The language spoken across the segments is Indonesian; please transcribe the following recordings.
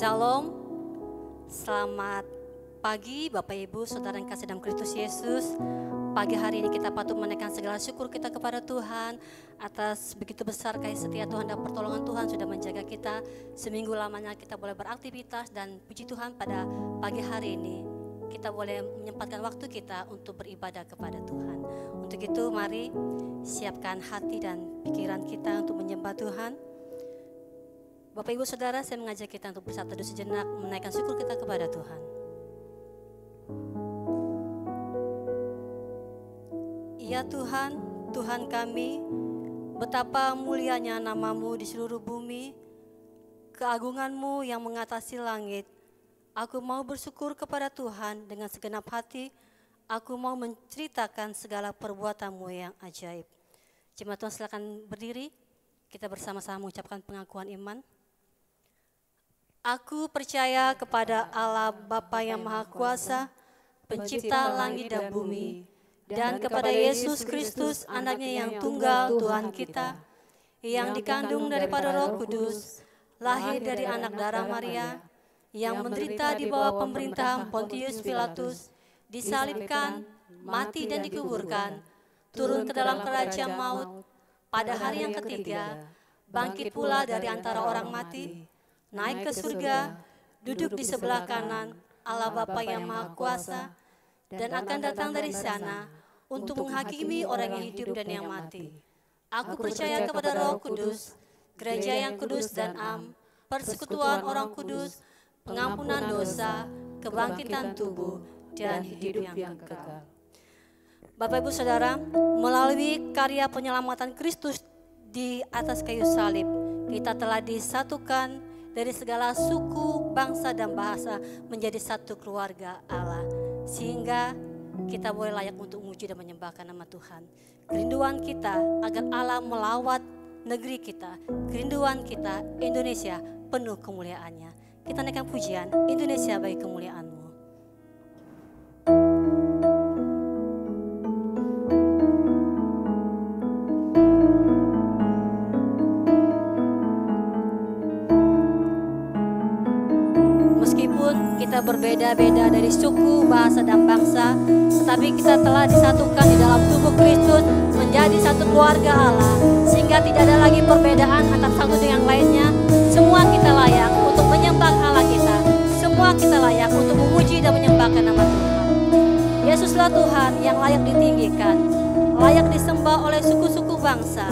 Shalom, selamat pagi Bapak Ibu, Saudara yang kasih dalam Kristus Yesus. Pagi hari ini kita patut menaikkan segala syukur kita kepada Tuhan atas begitu besar kasih setia Tuhan dan pertolongan Tuhan sudah menjaga kita. Seminggu lamanya kita boleh beraktivitas dan puji Tuhan pada pagi hari ini kita boleh menyempatkan waktu kita untuk beribadah kepada Tuhan. Untuk itu mari siapkan hati dan pikiran kita untuk menyembah Tuhan. Bapak Ibu Saudara, saya mengajak kita untuk bersatu teduh sejenak menaikkan syukur kita kepada Tuhan. Ya Tuhan, Tuhan kami, betapa mulianya nama-Mu di seluruh bumi, keagungan-Mu yang mengatasi langit. Aku mau bersyukur kepada Tuhan dengan segenap hati, aku mau menceritakan segala perbuatan-Mu yang ajaib. Jemaat Tuhan silakan berdiri, kita bersama-sama mengucapkan pengakuan iman. Aku percaya kepada Allah Bapa yang Maha Kuasa, pencipta langit dan bumi, dan kepada Yesus Kristus, anaknya yang tunggal Tuhan kita, yang dikandung daripada Roh Kudus, lahir dari anak darah Maria, yang menderita di bawah pemerintahan Pontius Pilatus, disalibkan, mati dan dikuburkan, turun ke dalam kerajaan maut, pada hari yang ketiga, bangkit pula dari antara orang mati, naik ke surga, duduk di sebelah kanan Allah Bapa yang Maha Kuasa, dan akan datang dari sana untuk menghakimi orang yang hidup dan yang mati. Aku percaya kepada Roh Kudus, gereja yang kudus dan am, persekutuan orang kudus, pengampunan dosa, kebangkitan tubuh, dan hidup yang kekal. Bapak Ibu Saudara, melalui karya penyelamatan Kristus di atas kayu salib, kita telah disatukan dari segala suku, bangsa, dan bahasa menjadi satu keluarga Allah. Sehingga kita boleh layak untuk memuji dan menyembahkan nama Tuhan. Kerinduan kita agar Allah melawat negeri kita. Kerinduan kita Indonesia penuh kemuliaannya. Kita naikkan pujian, Indonesia bagi kemuliaan-Mu. Kita berbeda-beda dari suku, bahasa, dan bangsa, tetapi kita telah disatukan di dalam tubuh Kristus menjadi satu keluarga Allah, sehingga tidak ada lagi perbedaan antara satu dengan lainnya. Semua kita layak untuk menyembah Allah kita, semua kita layak untuk memuji dan menyembahkan nama Tuhan. Yesuslah Tuhan yang layak ditinggikan, layak disembah oleh suku-suku bangsa.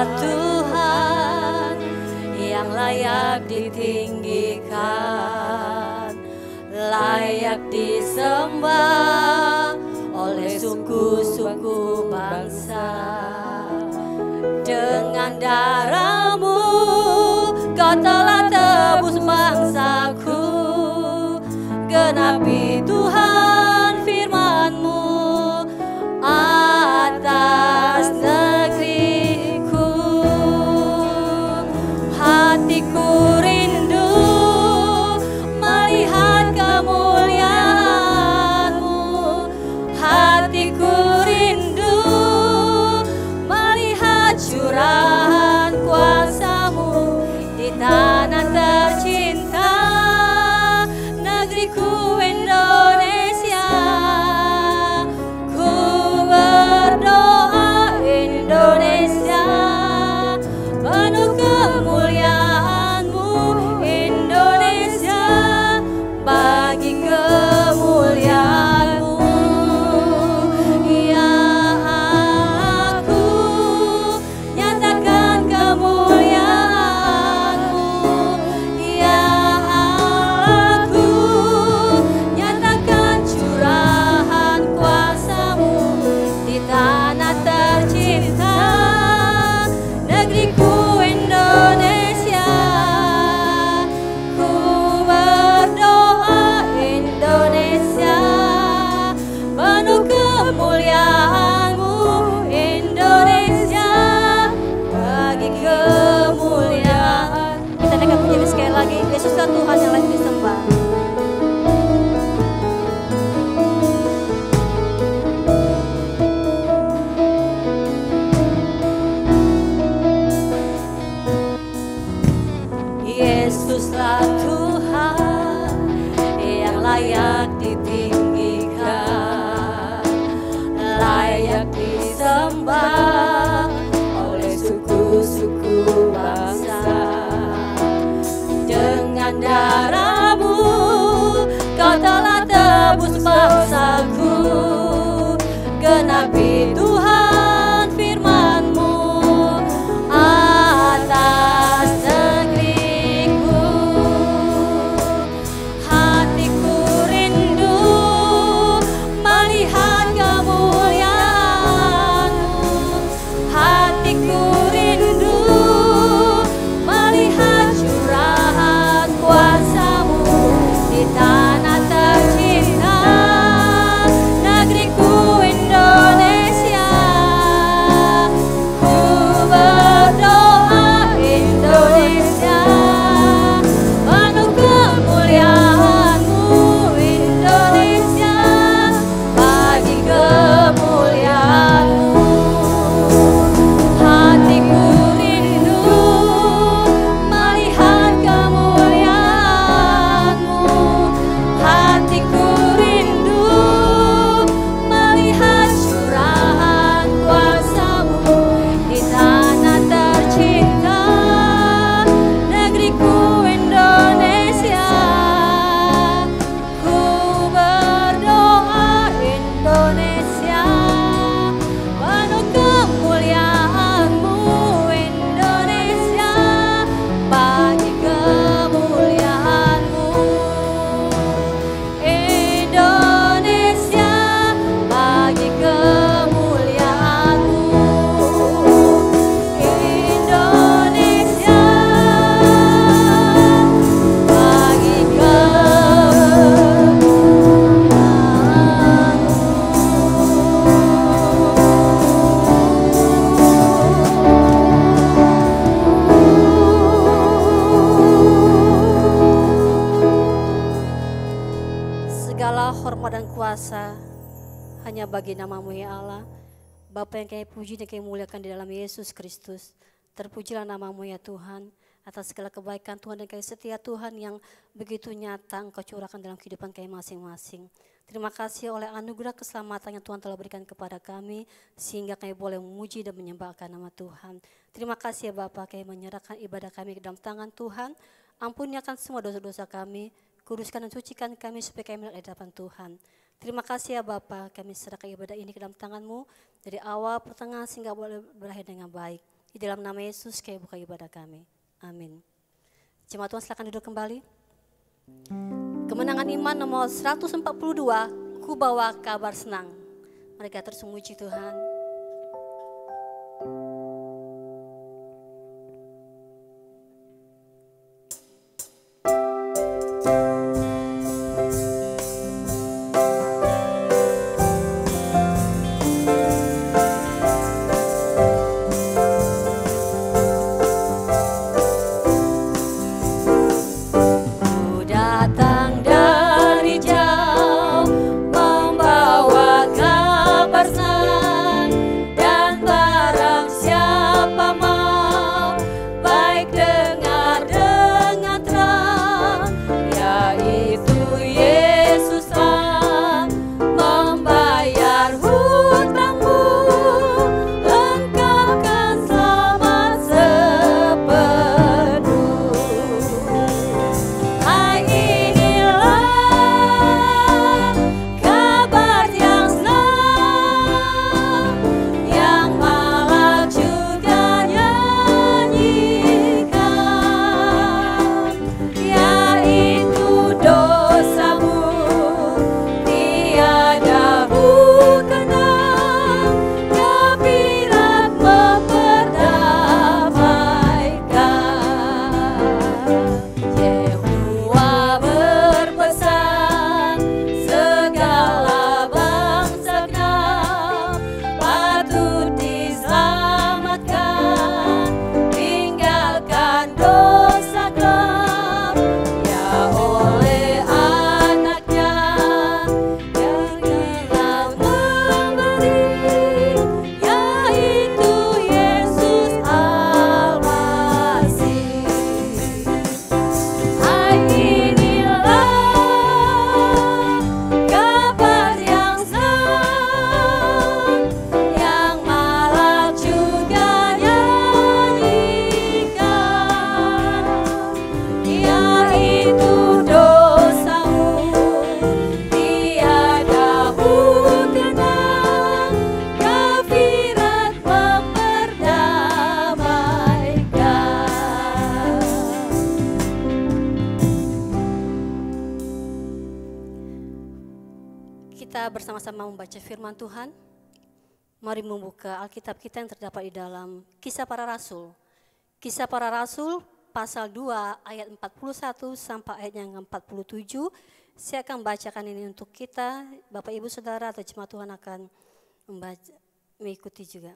Tuhan yang layak ditinggikan, layak disembah oleh suku-suku bangsa. Dengan darah-Mu Kau telah tebus bangsaku, genapi Tuhan firman-Mu atas hatiku rindu melihat kemuliaan-Mu, hatiku rindu melihat curahan kuasa-Mu di tanah tercinta, negeriku Indonesia. Ku berdoa Indonesia penuh kemuliaan-Mu, dengan darah-Mu Kau telah tebus bangsaku. Genapi Tuhan firman-Mu atas negeriku. Hatiku rindu melihat kemuliaan-Mu. Hatiku rindu melihat curahan kuasa-Mu di tanah tercinta, negeriku Indonesia. Ku berdoa Indonesia, penuh kemuliaan-Mu Indonesia, bagi kemuliaan-Mu. Hatiku rindu melihat kemuliaan-Mu. Hatiku rindu melihat curahan kuasa-Mu di tanah tercinta, negeriku Indonesia. Ku berdoa Indonesia, penuh kemuliaan-Mu Indonesia, bagi kemuliaan-Mu. Indonesia, bagi kemuliaan-Mu. Indonesia, bagi segala hormat dan kuasa hanya bagi nama-Mu ya Allah. Bapa yang kami puji dan kami muliakan di dalam Yesus Kristus. Terpujilah nama-Mu ya Tuhan, atas segala kebaikan Tuhan dan kasih setia Tuhan yang begitu nyata Engkau curahkan dalam kehidupan kami masing-masing. Terima kasih oleh anugerah keselamatan yang Tuhan telah berikan kepada kami, sehingga kami boleh memuji dan menyembahkan nama Tuhan. Terima kasih ya Bapa, kami menyerahkan ibadah kami ke dalam tangan Tuhan. Ampunikan semua dosa-dosa kami, kuduskan dan sucikan kami supaya kami melihat di hadapan Tuhan. Terima kasih ya Bapa, kami serahkan ibadah ini ke dalam tangan-Mu dari awal, pertengahan sehingga boleh berakhir dengan baik. Di dalam nama Yesus kami buka ibadah kami. Amin. Jemaat Tuhan silakan duduk kembali. Kemenangan iman nomor 142, ku bawa kabar senang. Mereka terus memuji Tuhan. Ku datang dari jauh membawa kabar senang. kita bersama-sama membaca firman Tuhan. Mari membuka Alkitab kita yang terdapat di dalam Kisah Para Rasul. Kisah Para Rasul pasal 2 ayat 41 sampai ayat yang 47. Saya akan bacakan ini untuk kita, Bapak Ibu Saudara atau jemaat Tuhan akan mengikuti juga.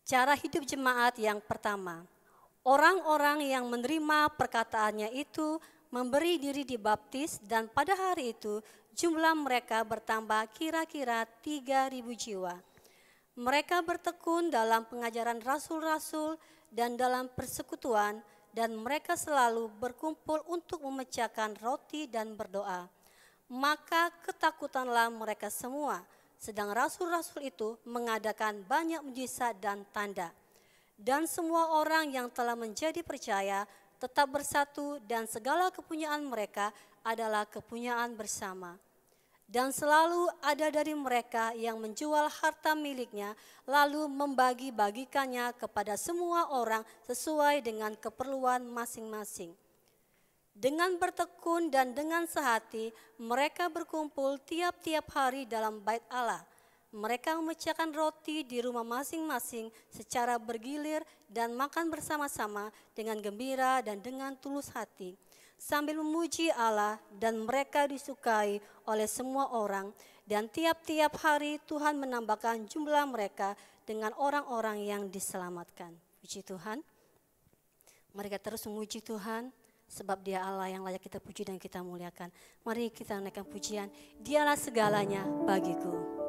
Cara hidup jemaat yang pertama. Orang-orang yang menerima perkataannya itu memberi diri dibaptis, dan pada hari itu jumlah mereka bertambah kira-kira 3.000 jiwa. Mereka bertekun dalam pengajaran rasul-rasul dan dalam persekutuan, dan mereka selalu berkumpul untuk memecahkan roti dan berdoa. Maka ketakutanlah mereka semua, sedang rasul-rasul itu mengadakan banyak mujizat dan tanda. Dan semua orang yang telah menjadi percaya tetap bersatu, dan segala kepunyaan mereka adalah kepunyaan bersama. Dan selalu ada dari mereka yang menjual harta miliknya, lalu membagi-bagikannya kepada semua orang sesuai dengan keperluan masing-masing. Dengan bertekun dan dengan sehati, mereka berkumpul tiap-tiap hari dalam bait Allah. Mereka memecahkan roti di rumah masing-masing secara bergilir dan makan bersama-sama dengan gembira dan dengan tulus hati, sambil memuji Allah, dan mereka disukai oleh semua orang. Dan tiap-tiap hari Tuhan menambahkan jumlah mereka dengan orang-orang yang diselamatkan. Puji Tuhan. Mereka terus memuji Tuhan, sebab Dia Allah yang layak kita puji dan kita muliakan. Mari kita naikkan pujian, Dialah segalanya bagiku.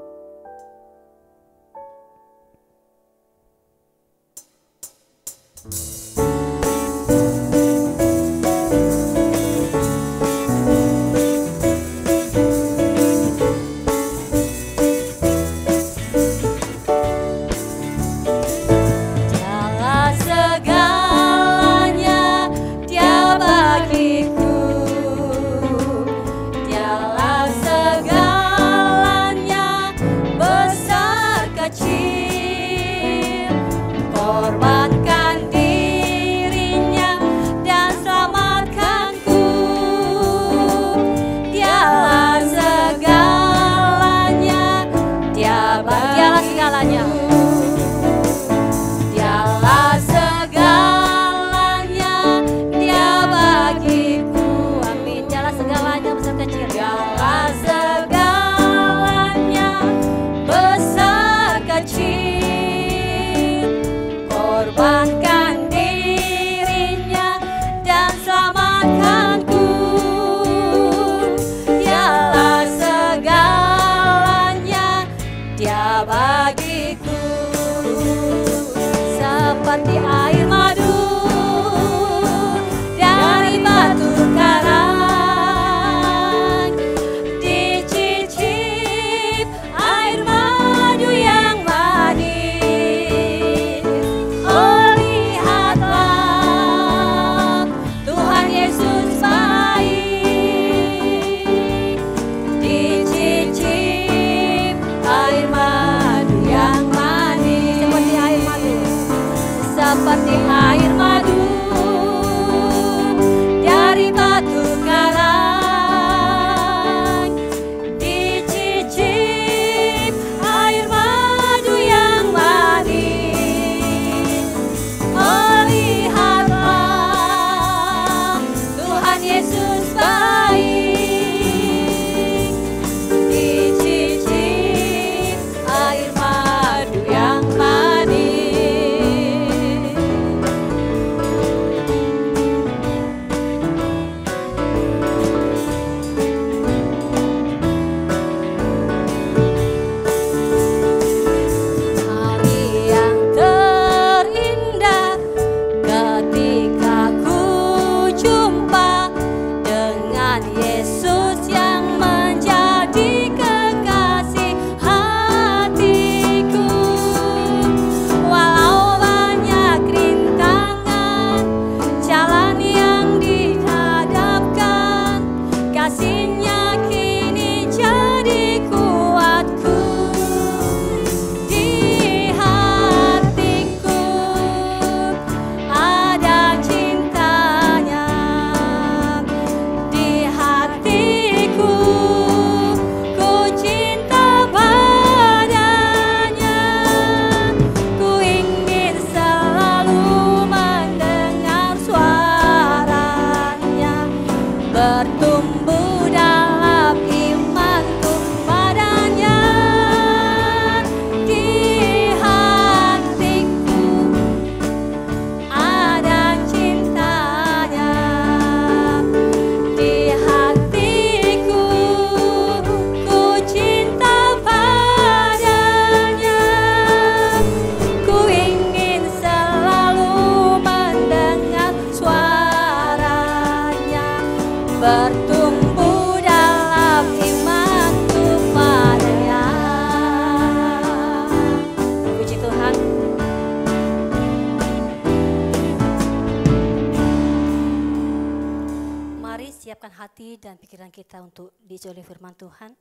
siapkan hati dan pikiran kita untuk diisi oleh firman Tuhan.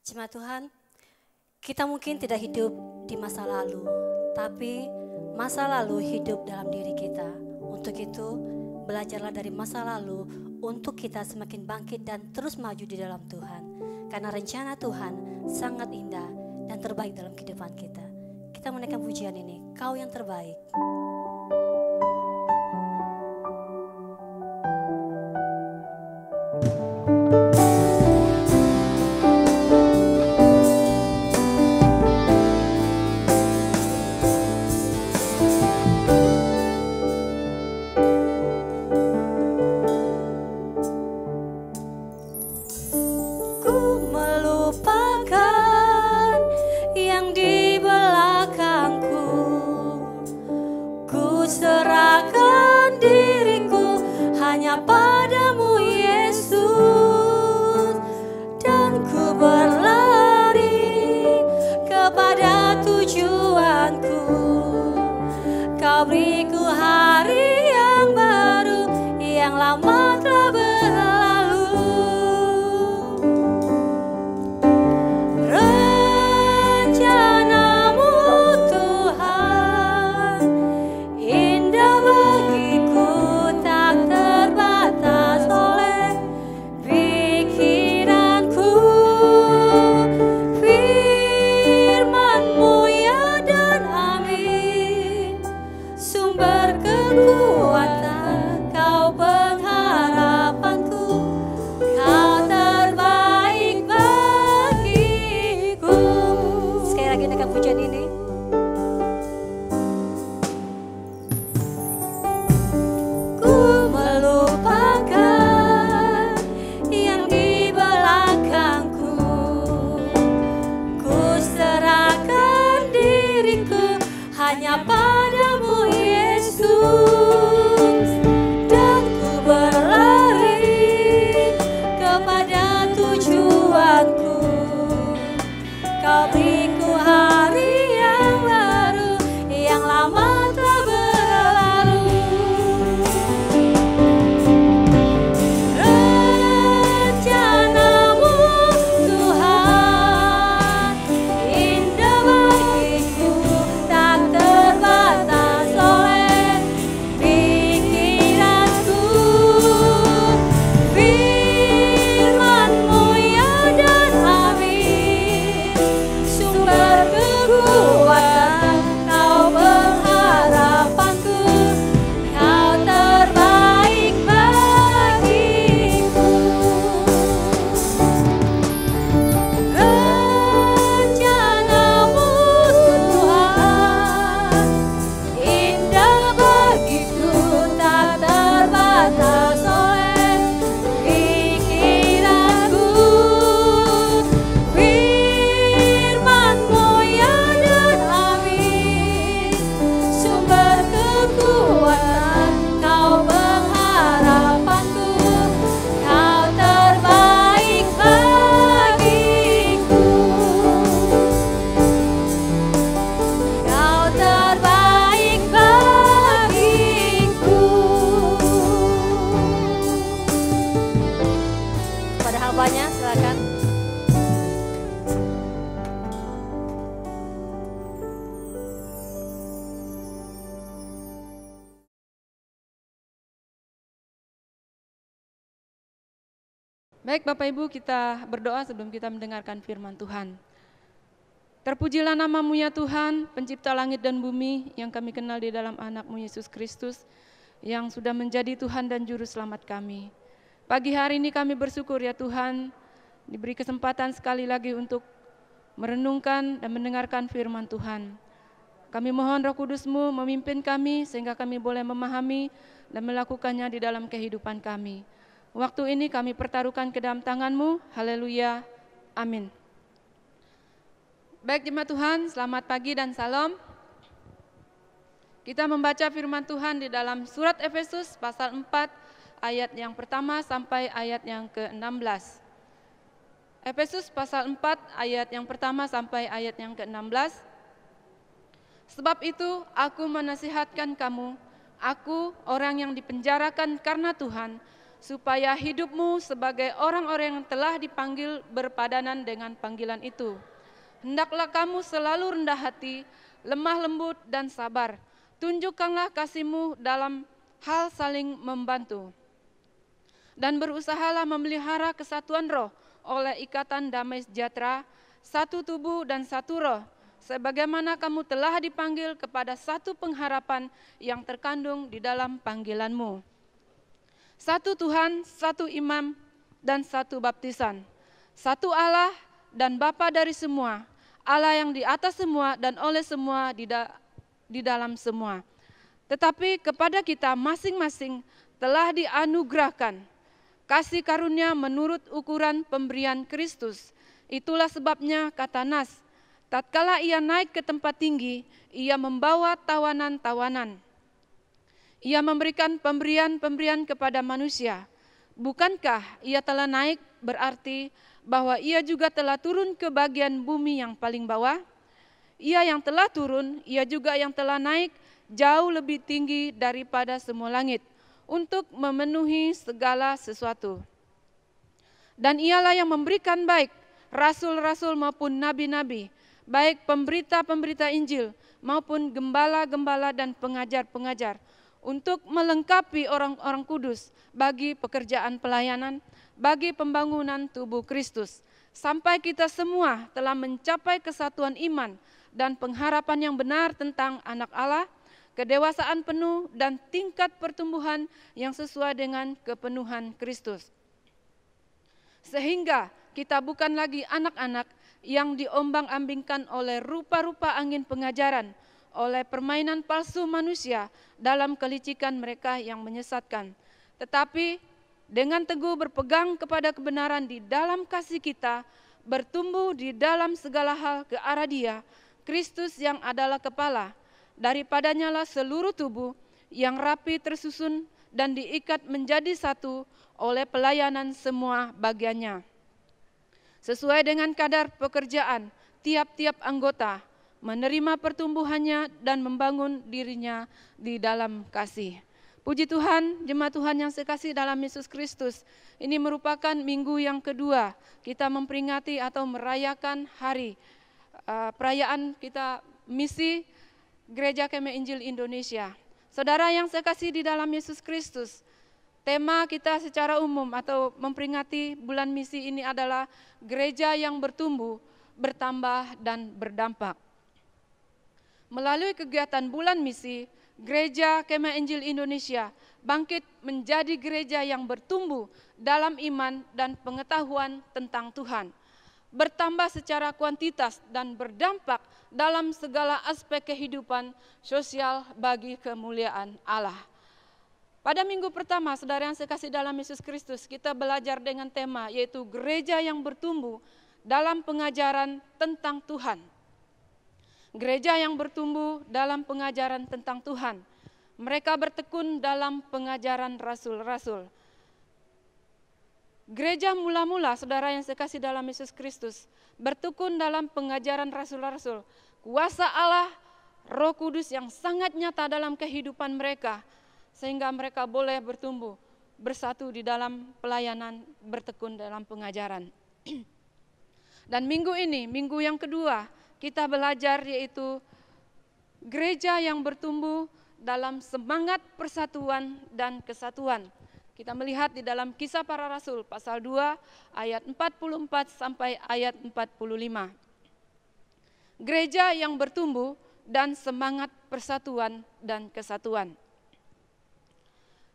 Jemaat Tuhan, kita mungkin tidak hidup di masa lalu, tapi masa lalu hidup dalam diri kita. Untuk itu, belajarlah dari masa lalu untuk kita semakin bangkit dan terus maju di dalam Tuhan. Karena rencana Tuhan sangat indah dan terbaik dalam kehidupan kita. Kita menaikkan pujian ini, Kau yang terbaik. Baik Bapak Ibu, kita berdoa sebelum kita mendengarkan firman Tuhan. Terpujilah nama-Mu ya Tuhan, pencipta langit dan bumi yang kami kenal di dalam anak-Mu Yesus Kristus yang sudah menjadi Tuhan dan Juru Selamat kami. Pagi hari ini kami bersyukur ya Tuhan, diberi kesempatan sekali lagi untuk merenungkan dan mendengarkan firman Tuhan. Kami mohon Roh Kudus-Mu memimpin kami sehingga kami boleh memahami dan melakukannya di dalam kehidupan kami. Waktu ini kami pertaruhkan ke dalam tangan-Mu, haleluya, amin. Baik jemaat Tuhan, selamat pagi dan salam. Kita membaca firman Tuhan di dalam surat Efesus pasal 4 ayat yang pertama sampai ayat yang ke-16. Efesus pasal 4 ayat yang pertama sampai ayat yang ke-16. Sebab itu aku menasihatkan kamu, aku orang yang dipenjarakan karena Tuhan, supaya hidupmu sebagai orang-orang yang telah dipanggil berpadanan dengan panggilan itu. Hendaklah kamu selalu rendah hati, lemah lembut dan sabar. Tunjukkanlah kasihmu dalam hal saling membantu. Dan berusahalah memelihara kesatuan roh oleh ikatan damai sejahtera, satu tubuh dan satu roh, sebagaimana kamu telah dipanggil kepada satu pengharapan yang terkandung di dalam panggilanmu. Satu Tuhan, satu imam, dan satu baptisan. Satu Allah dan Bapa dari semua, Allah yang di atas semua dan oleh semua di dalam semua. Tetapi kepada kita masing-masing telah dianugerahkan kasih karunia menurut ukuran pemberian Kristus. Itulah sebabnya kata Nas, tatkala ia naik ke tempat tinggi, ia membawa tawanan-tawanan. Ia memberikan pemberian-pemberian kepada manusia. Bukankah ia telah naik berarti bahwa ia juga telah turun ke bagian bumi yang paling bawah? Ia yang telah turun, ia juga yang telah naik jauh lebih tinggi daripada semua langit untuk memenuhi segala sesuatu. Dan ialah yang memberikan baik rasul-rasul maupun nabi-nabi, baik pemberita-pemberita Injil maupun gembala-gembala dan pengajar-pengajar, untuk melengkapi orang-orang kudus bagi pekerjaan pelayanan, bagi pembangunan tubuh Kristus, sampai kita semua telah mencapai kesatuan iman dan pengharapan yang benar tentang anak Allah, kedewasaan penuh dan tingkat pertumbuhan yang sesuai dengan kepenuhan Kristus. Sehingga kita bukan lagi anak-anak yang diombang-ambingkan oleh rupa-rupa angin pengajaran, oleh permainan palsu manusia dalam kelicikan mereka yang menyesatkan. Tetapi dengan teguh berpegang kepada kebenaran di dalam kasih kita, bertumbuh di dalam segala hal ke arah Dia, Kristus yang adalah kepala. Daripadanya lah seluruh tubuh yang rapi tersusun dan diikat menjadi satu oleh pelayanan semua bagiannya. Sesuai dengan kadar pekerjaan tiap-tiap anggota, menerima pertumbuhannya dan membangun dirinya di dalam kasih. Puji Tuhan, jemaat Tuhan yang sekasih dalam Yesus Kristus. Ini merupakan minggu yang kedua kita memperingati atau merayakan hari perayaan kita misi Gereja Kemah Injil Indonesia. Saudara yang sekasih di dalam Yesus Kristus, tema kita secara umum atau memperingati bulan misi ini adalah gereja yang bertumbuh, bertambah dan berdampak. Melalui kegiatan bulan misi, Gereja Kemah Injil Indonesia bangkit menjadi gereja yang bertumbuh dalam iman dan pengetahuan tentang Tuhan, bertambah secara kuantitas dan berdampak dalam segala aspek kehidupan sosial bagi kemuliaan Allah. Pada minggu pertama, saudara yang sekasih dalam Yesus Kristus, kita belajar dengan tema yaitu gereja yang bertumbuh dalam pengajaran tentang Tuhan. Gereja yang bertumbuh dalam pengajaran tentang Tuhan. Mereka bertekun dalam pengajaran rasul-rasul. Gereja mula-mula, saudara yang sekasih dalam Yesus Kristus, bertekun dalam pengajaran rasul-rasul. Kuasa Allah, Roh Kudus yang sangat nyata dalam kehidupan mereka, sehingga mereka boleh bertumbuh, bersatu di dalam pelayanan, bertekun dalam pengajaran. Dan minggu ini, minggu yang kedua, kita belajar yaitu gereja yang bertumbuh dalam semangat persatuan dan kesatuan. Kita melihat di dalam Kisah Para Rasul pasal 2 ayat 44 sampai ayat 45. Gereja yang bertumbuh dan semangat persatuan dan kesatuan.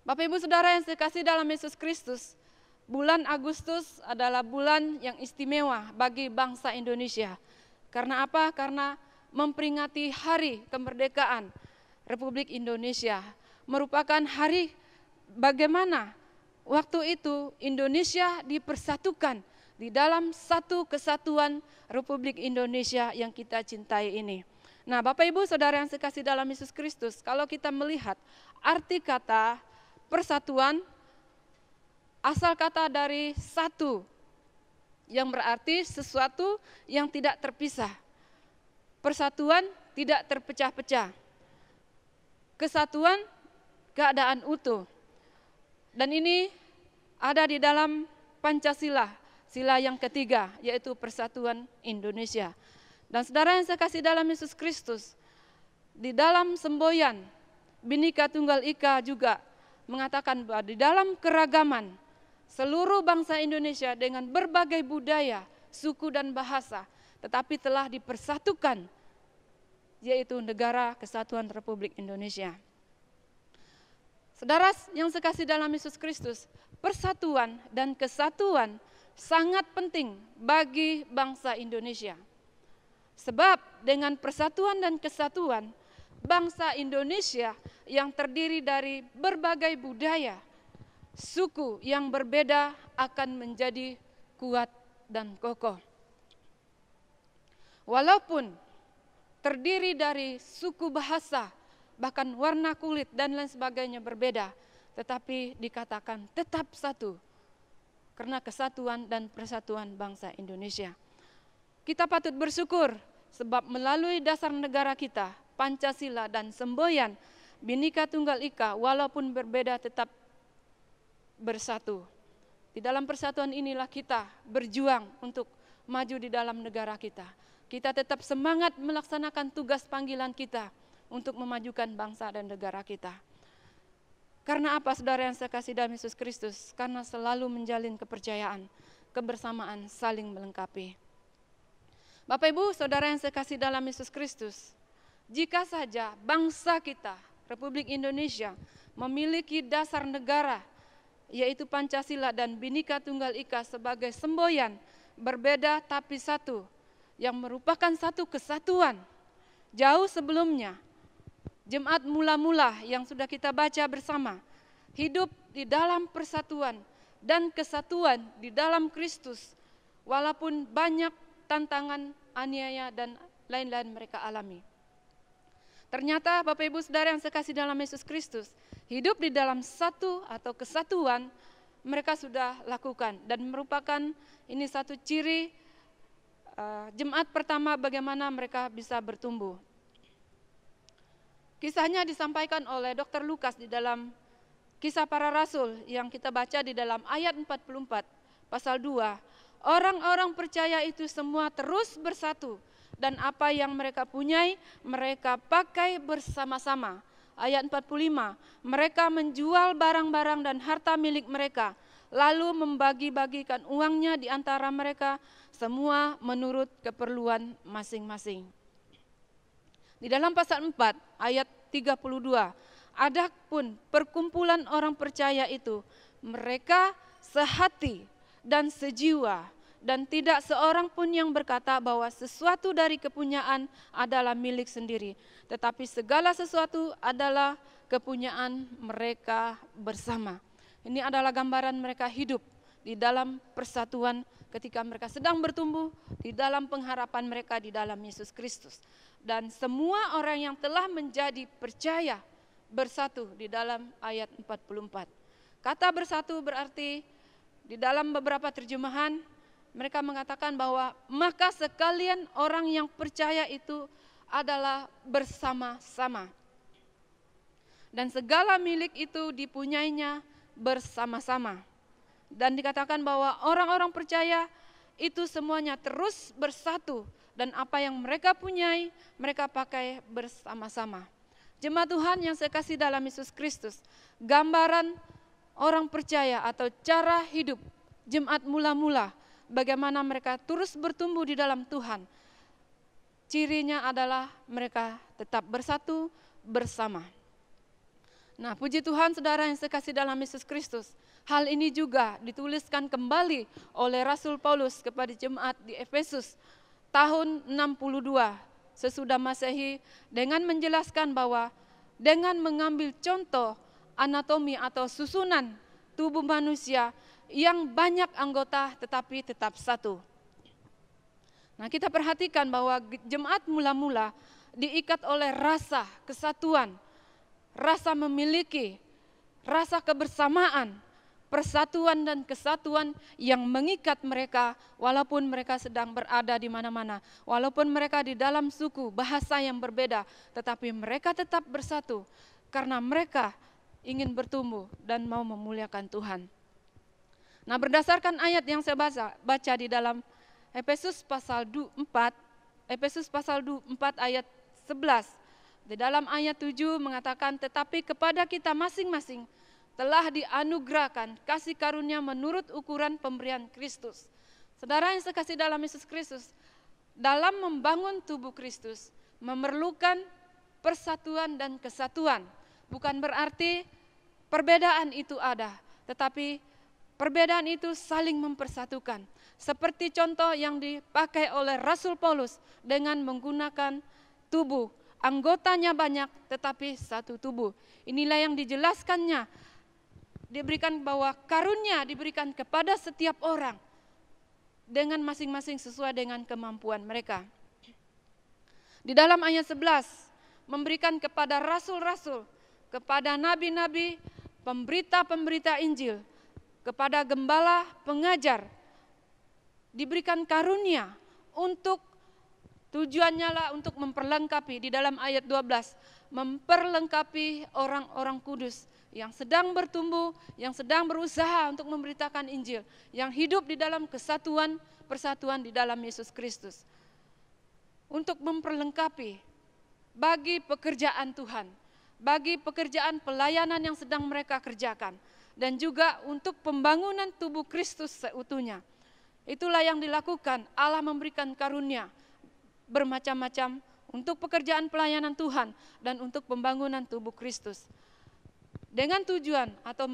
Bapak Ibu Saudara yang sekasih dalam Yesus Kristus, bulan Agustus adalah bulan yang istimewa bagi bangsa Indonesia. Karena apa? Karena memperingati hari kemerdekaan Republik Indonesia. Merupakan hari bagaimana waktu itu Indonesia dipersatukan di dalam satu kesatuan Republik Indonesia yang kita cintai ini. Nah, Bapak Ibu Saudara yang sekasih dalam Yesus Kristus, kalau kita melihat arti kata persatuan, asal kata dari satu, yang berarti sesuatu yang tidak terpisah. Persatuan tidak terpecah-pecah. Kesatuan keadaan utuh. Dan ini ada di dalam Pancasila, sila yang ketiga, yaitu Persatuan Indonesia. Dan saudara yang saya kasih dalam Yesus Kristus, di dalam semboyan Bhinneka Tunggal Ika juga mengatakan bahwa di dalam keragaman seluruh bangsa Indonesia dengan berbagai budaya, suku dan bahasa, tetapi telah dipersatukan, yaitu Negara Kesatuan Republik Indonesia. Saudara yang sekasih dalam Yesus Kristus, persatuan dan kesatuan sangat penting bagi bangsa Indonesia. Sebab dengan persatuan dan kesatuan, bangsa Indonesia yang terdiri dari berbagai budaya, suku yang berbeda akan menjadi kuat dan kokoh. Walaupun terdiri dari suku bahasa, bahkan warna kulit dan lain sebagainya berbeda, tetapi dikatakan tetap satu karena kesatuan dan persatuan bangsa Indonesia. Kita patut bersyukur sebab melalui dasar negara kita, Pancasila dan semboyan Bhinneka Tunggal Ika, walaupun berbeda tetap bersatu. Di dalam persatuan inilah kita berjuang untuk maju di dalam negara kita. Kita tetap semangat melaksanakan tugas panggilan kita untuk memajukan bangsa dan negara kita. Karena apa saudara yang saya kasih dalam Yesus Kristus? Karena selalu menjalin kepercayaan, kebersamaan, saling melengkapi. Bapak Ibu, saudara yang saya kasih dalam Yesus Kristus, jika saja bangsa kita, Republik Indonesia, memiliki dasar negara, yaitu Pancasila dan Bhinneka Tunggal Ika sebagai semboyan, berbeda tapi satu, yang merupakan satu kesatuan. Jauh sebelumnya, Jemaat mula-mula yang sudah kita baca bersama, hidup di dalam persatuan dan kesatuan di dalam Kristus, walaupun banyak tantangan, aniaya, dan lain-lain mereka alami. Ternyata Bapak Ibu Saudara yang saya kasih dalam Yesus Kristus, hidup di dalam satu atau kesatuan mereka sudah lakukan, dan merupakan ini satu ciri jemaat pertama bagaimana mereka bisa bertumbuh. Kisahnya disampaikan oleh Dr. Lukas di dalam Kisah Para Rasul yang kita baca di dalam ayat 44 pasal 2. Orang-orang percaya itu semua terus bersatu, dan apa yang mereka punyai mereka pakai bersama-sama. Ayat 45, mereka menjual barang-barang dan harta milik mereka, lalu membagi-bagikan uangnya di antara mereka, semua menurut keperluan masing-masing. Di dalam pasal 4 ayat 32, adapun perkumpulan orang percaya itu, mereka sehati dan sejiwa, dan tidak seorang pun yang berkata bahwa sesuatu dari kepunyaan adalah milik sendiri, tetapi segala sesuatu adalah kepunyaan mereka bersama. Ini adalah gambaran mereka hidup di dalam persatuan ketika mereka sedang bertumbuh di dalam pengharapan mereka di dalam Yesus Kristus. Dan semua orang yang telah menjadi percaya bersatu di dalam ayat 44. Kata bersatu berarti di dalam beberapa terjemahan mereka mengatakan bahwa maka sekalian orang yang percaya itu adalah bersama-sama. Dan segala milik itu dipunyainya bersama-sama. Dan dikatakan bahwa orang-orang percaya itu semuanya terus bersatu, dan apa yang mereka punyai mereka pakai bersama-sama. Jemaat Tuhan yang saya kasih dalam Yesus Kristus, gambaran orang percaya atau cara hidup jemaat mula-mula, bagaimana mereka terus bertumbuh di dalam Tuhan. Cirinya adalah mereka tetap bersatu bersama. Nah, puji Tuhan saudara yang saya kasih dalam Yesus Kristus, hal ini juga dituliskan kembali oleh Rasul Paulus kepada jemaat di Efesus tahun 62 sesudah Masehi, dengan menjelaskan bahwa dengan mengambil contoh anatomi atau susunan tubuh manusia yang banyak anggota tetapi tetap satu. Nah, kita perhatikan bahwa jemaat mula-mula diikat oleh rasa kesatuan, rasa memiliki, rasa kebersamaan, persatuan dan kesatuan yang mengikat mereka walaupun mereka sedang berada di mana-mana, walaupun mereka di dalam suku, bahasa yang berbeda, tetapi mereka tetap bersatu karena mereka ingin bertumbuh dan mau memuliakan Tuhan. Nah, berdasarkan ayat yang saya baca di dalam Efesus pasal 4 ayat 11. Di dalam ayat 7 mengatakan, tetapi kepada kita masing-masing telah dianugerahkan kasih karunia menurut ukuran pemberian Kristus. Saudara yang sekasih dalam Yesus Kristus, dalam membangun tubuh Kristus memerlukan persatuan dan kesatuan. Bukan berarti perbedaan itu ada, tetapi perbedaan itu saling mempersatukan. Seperti contoh yang dipakai oleh Rasul Paulus dengan menggunakan tubuh. Anggotanya banyak tetapi satu tubuh. Inilah yang dijelaskannya. Diberikan bahwa karunia diberikan kepada setiap orang dengan masing-masing sesuai dengan kemampuan mereka. Di dalam ayat 11, memberikan kepada rasul-rasul, kepada nabi-nabi, pemberita-pemberita Injil, kepada gembala, pengajar, diberikan karunia untuk tujuannya lah untuk memperlengkapi. Di dalam ayat 12, memperlengkapi orang-orang kudus yang sedang bertumbuh, yang sedang berusaha untuk memberitakan Injil, yang hidup di dalam kesatuan, persatuan di dalam Yesus Kristus. Untuk memperlengkapi bagi pekerjaan Tuhan, bagi pekerjaan pelayanan yang sedang mereka kerjakan, dan juga untuk pembangunan tubuh Kristus seutuhnya. Itulah yang dilakukan. Allah memberikan karunia bermacam-macam untuk pekerjaan pelayanan Tuhan dan untuk pembangunan tubuh Kristus. Dengan tujuan atau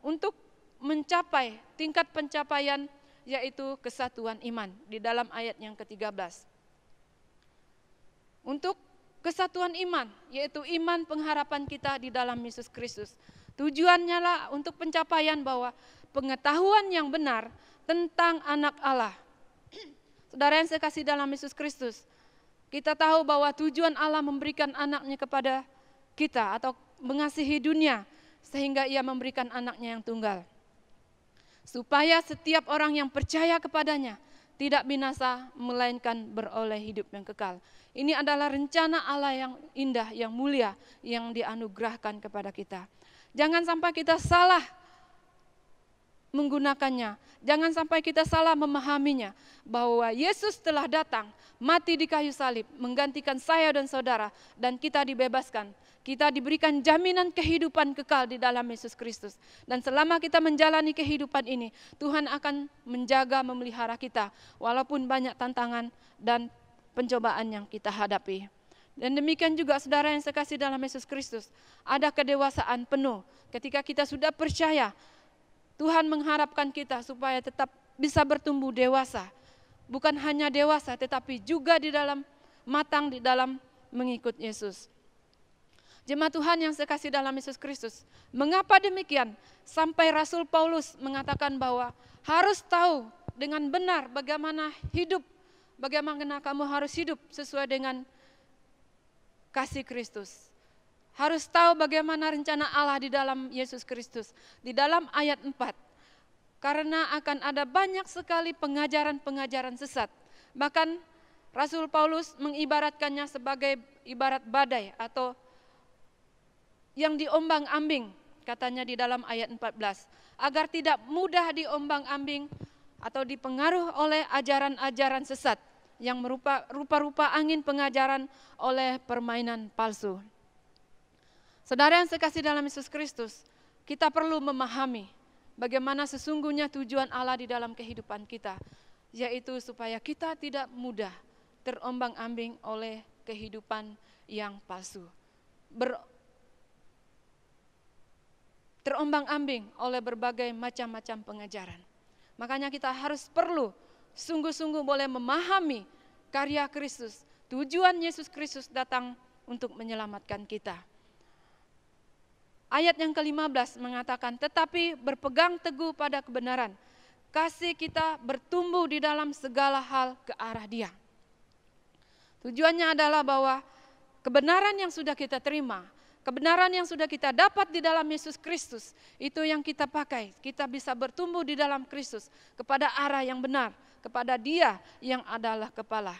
untuk mencapai tingkat pencapaian, yaitu kesatuan iman di dalam ayat yang ke-13. Untuk kesatuan iman, yaitu iman pengharapan kita di dalam Yesus Kristus. Tujuannya lah untuk pencapaian bahwa pengetahuan yang benar tentang anak Allah. Saudara yang saya kasih dalam Yesus Kristus, kita tahu bahwa tujuan Allah memberikan anaknya kepada kita atau mengasihi dunia sehingga ia memberikan anaknya yang tunggal. Supaya setiap orang yang percaya kepadanya tidak binasa melainkan beroleh hidup yang kekal. Ini adalah rencana Allah yang indah, yang mulia, yang dianugerahkan kepada kita. Jangan sampai kita salah menggunakannya. Jangan sampai kita salah memahaminya. Bahwa Yesus telah datang, mati di kayu salib, menggantikan saya dan saudara, dan kita dibebaskan. Kita diberikan jaminan kehidupan kekal di dalam Yesus Kristus. Dan selama kita menjalani kehidupan ini, Tuhan akan menjaga, memelihara kita. Walaupun banyak tantangan dan pencobaan yang kita hadapi. Dan demikian juga saudara yang sekasih dalam Yesus Kristus, ada kedewasaan penuh. Ketika kita sudah percaya, Tuhan mengharapkan kita supaya tetap bisa bertumbuh dewasa. Bukan hanya dewasa, tetapi juga di dalam matang, di dalam mengikut Yesus. Jemaat Tuhan yang sekasih dalam Yesus Kristus, mengapa demikian? Sampai Rasul Paulus mengatakan bahwa harus tahu dengan benar bagaimana hidup, bagaimana kamu harus hidup sesuai dengan kasih Kristus. Harus tahu bagaimana rencana Allah di dalam Yesus Kristus. Di dalam ayat 4. Karena akan ada banyak sekali pengajaran-pengajaran sesat. Bahkan Rasul Paulus mengibaratkannya sebagai ibarat badai atau yang diombang-ambing. Katanya di dalam ayat 14. Agar tidak mudah diombang-ambing atau dipengaruhi oleh ajaran-ajaran sesat yang rupa-rupa angin pengajaran oleh permainan palsu. Saudara yang sekasih dalam Yesus Kristus, kita perlu memahami bagaimana sesungguhnya tujuan Allah di dalam kehidupan kita, yaitu supaya kita tidak mudah terombang-ambing oleh kehidupan yang palsu. Terombang-ambing oleh berbagai macam-macam pengajaran. Makanya kita harus perlu sungguh-sungguh boleh memahami karya Kristus. Tujuan Yesus Kristus datang untuk menyelamatkan kita. Ayat yang ke-15 mengatakan, tetapi berpegang teguh pada kebenaran. Kasih kita bertumbuh di dalam segala hal ke arah Dia. Tujuannya adalah bahwa kebenaran yang sudah kita terima, kebenaran yang sudah kita dapat di dalam Yesus Kristus, itu yang kita pakai. Kita bisa bertumbuh di dalam Kristus kepada arah yang benar, kepada Dia yang adalah kepala.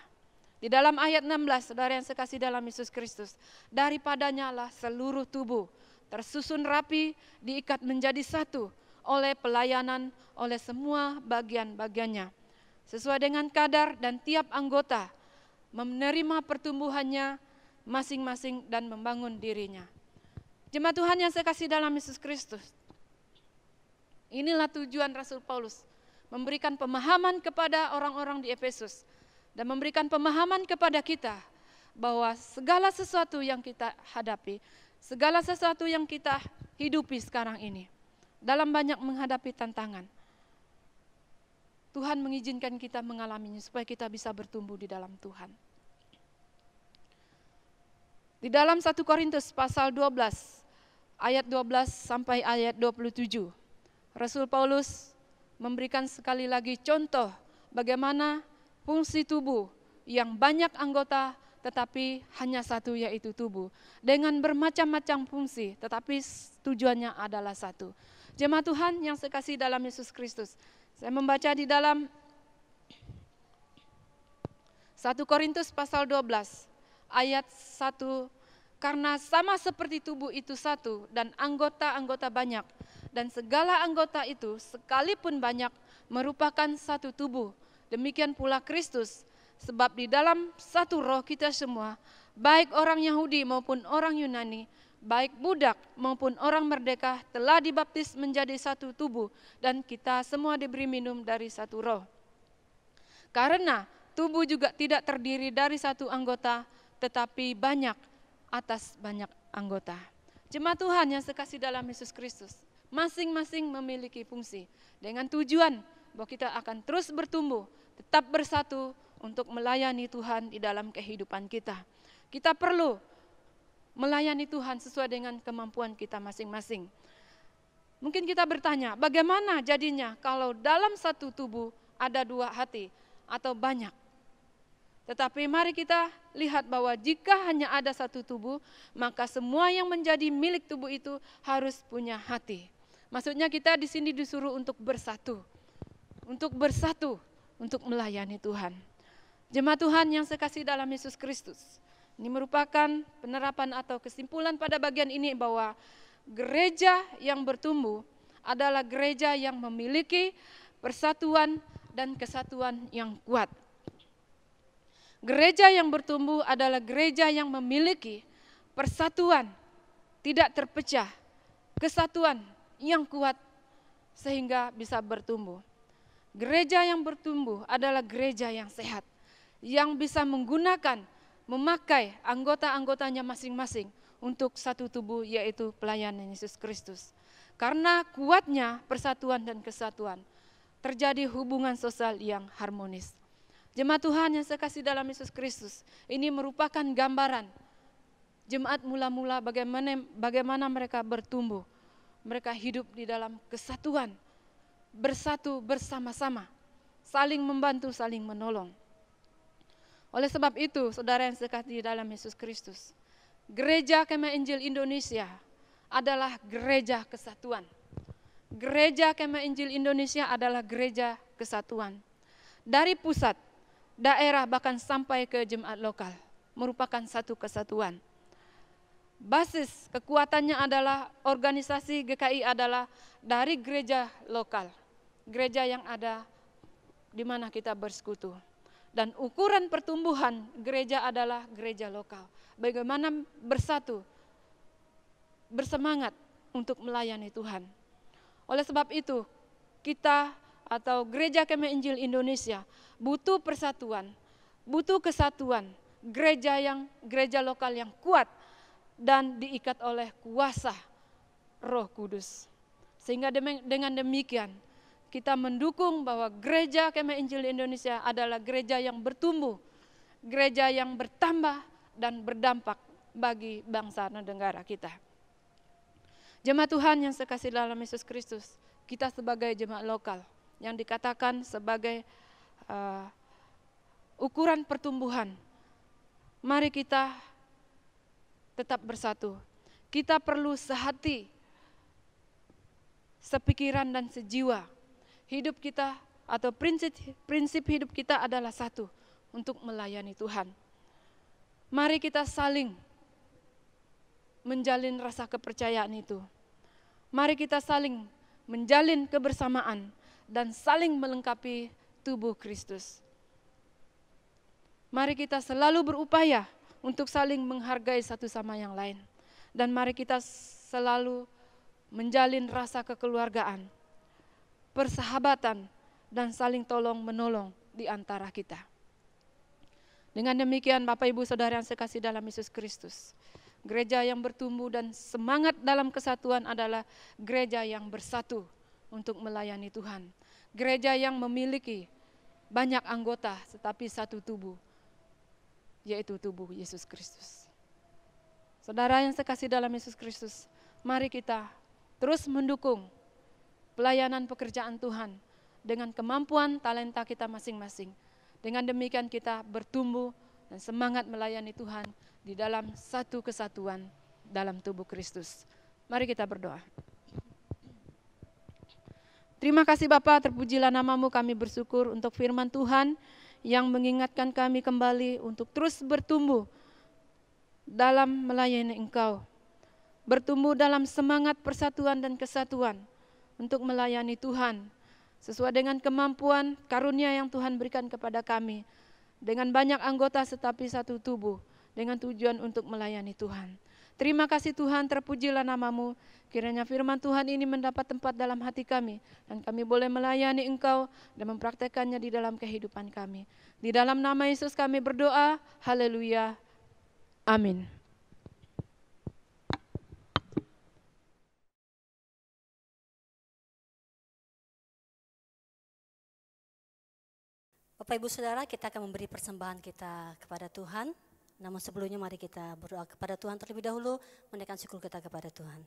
Di dalam ayat 16, saudara yang sekasih dalam Yesus Kristus, daripadanya lah seluruh tubuh tersusun rapi, diikat menjadi satu oleh pelayanan, oleh semua bagian-bagiannya. Sesuai dengan kadar dan tiap anggota menerima pertumbuhannya masing-masing dan membangun dirinya. Jemaat Tuhan yang saya kasih dalam Yesus Kristus, inilah tujuan Rasul Paulus, memberikan pemahaman kepada orang-orang di Efesus dan memberikan pemahaman kepada kita bahwa segala sesuatu yang kita hadapi, segala sesuatu yang kita hidupi sekarang ini, dalam banyak menghadapi tantangan, Tuhan mengizinkan kita mengalaminya supaya kita bisa bertumbuh di dalam Tuhan. Di dalam 1 Korintus pasal 12, ayat 12 sampai ayat 27, Rasul Paulus memberikan sekali lagi contoh bagaimana fungsi tubuh yang banyak anggota tetapi hanya satu, yaitu tubuh. Dengan bermacam-macam fungsi tetapi tujuannya adalah satu. Jemaat Tuhan yang saya kasih dalam Yesus Kristus, saya membaca di dalam 1 Korintus pasal 12 ayat 1, karena sama seperti tubuh itu satu dan anggota-anggota banyak, dan segala anggota itu sekalipun banyak merupakan satu tubuh, demikian pula Kristus. Sebab di dalam satu roh kita semua, baik orang Yahudi maupun orang Yunani, baik budak maupun orang merdeka, telah dibaptis menjadi satu tubuh, dan kita semua diberi minum dari satu roh. Karena tubuh juga tidak terdiri dari satu anggota, tetapi banyak atas banyak anggota. Jemaat Tuhan yang sekasih dalam Yesus Kristus, masing-masing memiliki fungsi dengan tujuan bahwa kita akan terus bertumbuh, tetap bersatu untuk melayani Tuhan di dalam kehidupan kita. Kita perlu melayani Tuhan sesuai dengan kemampuan kita masing-masing. Mungkin kita bertanya, bagaimana jadinya kalau dalam satu tubuh ada dua hati atau banyak? Tetapi mari kita lihat bahwa jika hanya ada satu tubuh, maka semua yang menjadi milik tubuh itu harus punya hati. Maksudnya kita di sini disuruh untuk bersatu, untuk melayani Tuhan. Jemaat Tuhan yang sekasih dalam Yesus Kristus, ini merupakan penerapan atau kesimpulan pada bagian ini bahwa gereja yang bertumbuh adalah gereja yang memiliki persatuan dan kesatuan yang kuat. Gereja yang bertumbuh adalah gereja yang memiliki persatuan, tidak terpecah, kesatuan yang kuat sehingga bisa bertumbuh. Gereja yang bertumbuh adalah gereja yang sehat, yang bisa memakai anggota-anggotanya masing-masing untuk satu tubuh, yaitu pelayanan Yesus Kristus. Karena kuatnya persatuan dan kesatuan, terjadi hubungan sosial yang harmonis. Jemaat Tuhan yang saya kasih dalam Yesus Kristus, ini merupakan gambaran jemaat mula-mula bagaimana mereka bertumbuh. Mereka hidup di dalam kesatuan, bersatu bersama-sama, saling membantu, saling menolong. Oleh sebab itu, saudara yang sekasih dalam Yesus Kristus, Gereja Kemah Injil Indonesia adalah gereja kesatuan. Gereja Kemah Injil Indonesia adalah gereja kesatuan. Dari pusat, daerah, bahkan sampai ke jemaat lokal, merupakan satu kesatuan. Basis kekuatannya adalah organisasi GKI adalah dari gereja lokal, gereja yang ada di mana kita bersekutu. Dan ukuran pertumbuhan gereja adalah gereja lokal. Bagaimana bersatu, bersemangat untuk melayani Tuhan. Oleh sebab itu, kita atau Gereja Kemah Injil Indonesia butuh persatuan, butuh kesatuan, gereja lokal yang kuat dan diikat oleh kuasa Roh Kudus. Sehingga dengan demikian kita mendukung bahwa Gereja Kemah Injil Indonesia adalah gereja yang bertumbuh, gereja yang bertambah dan berdampak bagi bangsa dan negara kita. Jemaat Tuhan yang sekasih dalam Yesus Kristus, kita sebagai jemaat lokal yang dikatakan sebagai ukuran pertumbuhan, mari kita tetap bersatu. Kita perlu sehati, sepikiran dan sejiwa. Hidup kita atau prinsip hidup kita adalah satu, untuk melayani Tuhan. Mari kita saling menjalin rasa kepercayaan itu. Mari kita saling menjalin kebersamaan, dan saling melengkapi tubuh Kristus. Mari kita selalu berupaya untuk saling menghargai satu sama yang lain. Dan mari kita selalu menjalin rasa kekeluargaan, persahabatan, dan saling tolong menolong di antara kita. Dengan demikian Bapak Ibu Saudara yang sekasih dalam Yesus Kristus, gereja yang bertumbuh dan semangat dalam kesatuan adalah gereja yang bersatu untuk melayani Tuhan. Gereja yang memiliki banyak anggota tetapi satu tubuh, yaitu tubuh Yesus Kristus. Saudara yang sekasih dalam Yesus Kristus, mari kita terus mendukung pelayanan pekerjaan Tuhan dengan kemampuan talenta kita masing-masing. Dengan demikian kita bertumbuh dan semangat melayani Tuhan di dalam satu kesatuan dalam tubuh Kristus. Mari kita berdoa. Terima kasih Bapa, terpujilah namamu, kami bersyukur untuk firman Tuhan yang mengingatkan kami kembali untuk terus bertumbuh dalam melayani Engkau. Bertumbuh dalam semangat persatuan dan kesatuan untuk melayani Tuhan sesuai dengan kemampuan karunia yang Tuhan berikan kepada kami. Dengan banyak anggota tetapi satu tubuh, dengan tujuan untuk melayani Tuhan. Terima kasih Tuhan, terpujilah namamu. Kiranya firman Tuhan ini mendapat tempat dalam hati kami, dan kami boleh melayani Engkau dan mempraktekannya di dalam kehidupan kami. Di dalam nama Yesus kami berdoa, haleluya, amin. Bapak Ibu Saudara, kita akan memberi persembahan kita kepada Tuhan. Namun sebelumnya mari kita berdoa kepada Tuhan terlebih dahulu, menaikkan syukur kita kepada Tuhan.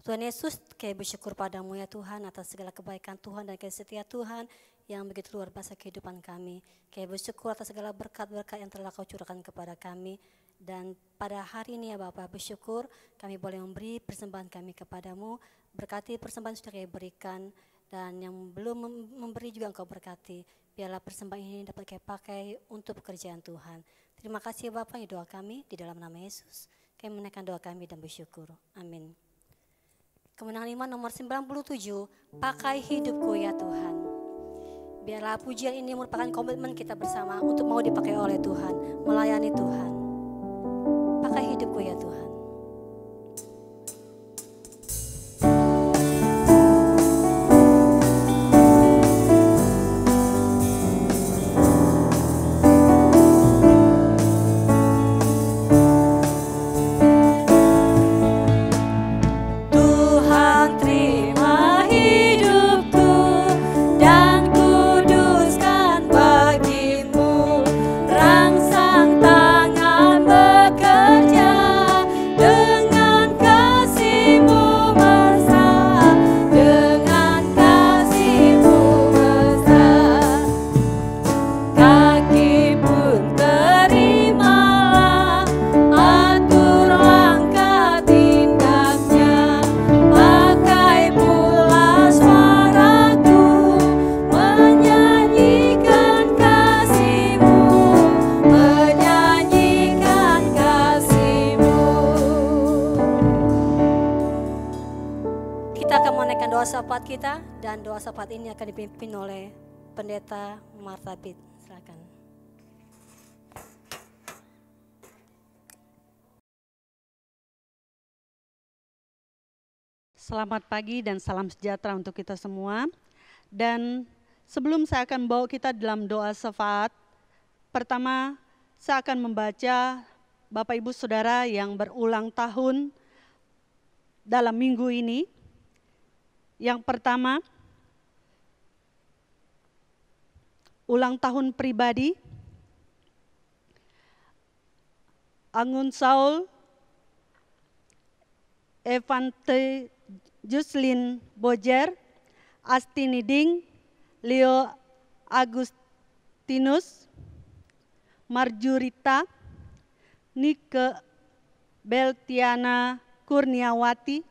Tuhan Yesus, kami bersyukur padamu ya Tuhan atas segala kebaikan Tuhan dan kasih setia Tuhan yang begitu luar biasa kehidupan kami. Kami bersyukur atas segala berkat-berkat yang telah Kau curahkan kepada kami. Dan pada hari ini ya Bapak, bersyukur kami boleh memberi persembahan kami kepadamu. Berkati persembahan sudah kami berikan, dan yang belum memberi juga Engkau berkati. Biarlah persembahan ini dapat kami pakai untuk pekerjaan Tuhan. Terima kasih Bapak, doa kami di dalam nama Yesus. Kami menaikkan doa kami dan bersyukur. Amin. Kemenangan iman nomor 97, pakai hidupku ya Tuhan. Biarlah pujian ini merupakan komitmen kita bersama untuk mau dipakai oleh Tuhan, melayani Tuhan. Pakai hidupku ya Tuhan. Syafaat kita, dan doa syafaat ini akan dipimpin oleh Pendeta Martabit. Silakan. Selamat pagi dan salam sejahtera untuk kita semua. Dan sebelum saya akan bawa kita dalam doa syafaat, pertama saya akan membaca Bapak Ibu Saudara yang berulang tahun dalam minggu ini. Yang pertama, ulang tahun pribadi, Angun Saul, Evante Juslin Bojer, Asti Niding, Leo Agustinus, Marjurita, Nike Beltiana Kurniawati,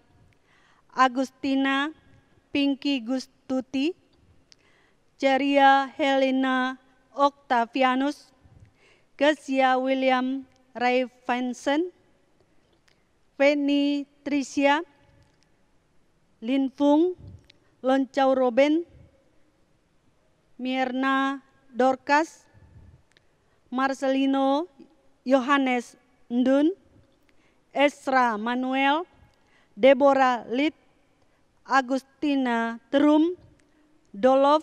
Agustina Pinky Gustuti, Ceria Helena Octavianus, Kesia William Raifansen, Penny Tricia, Lin Fung, Loncau Roben, Mirna Dorcas, Marcelino Yohanes Ndun, Esra Manuel, Deborah Lid, Agustina Terum, Dolof,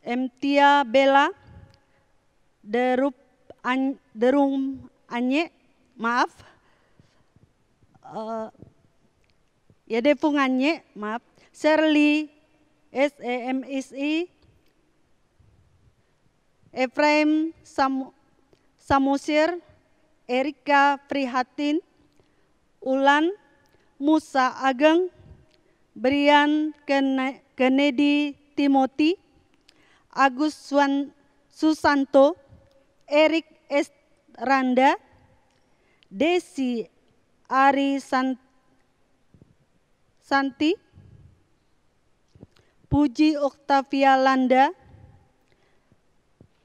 Emtia Bella, Derum Anye, maaf, Devung Anye, maaf, Shirley SEMSI, Efraim Samosir, Erika Prihatin, Ulan, Musa Ageng, Brian Kennedy Timothy, Agus Susanto, Erik Randa, Desi Ari Santi, Puji Octavia Landa,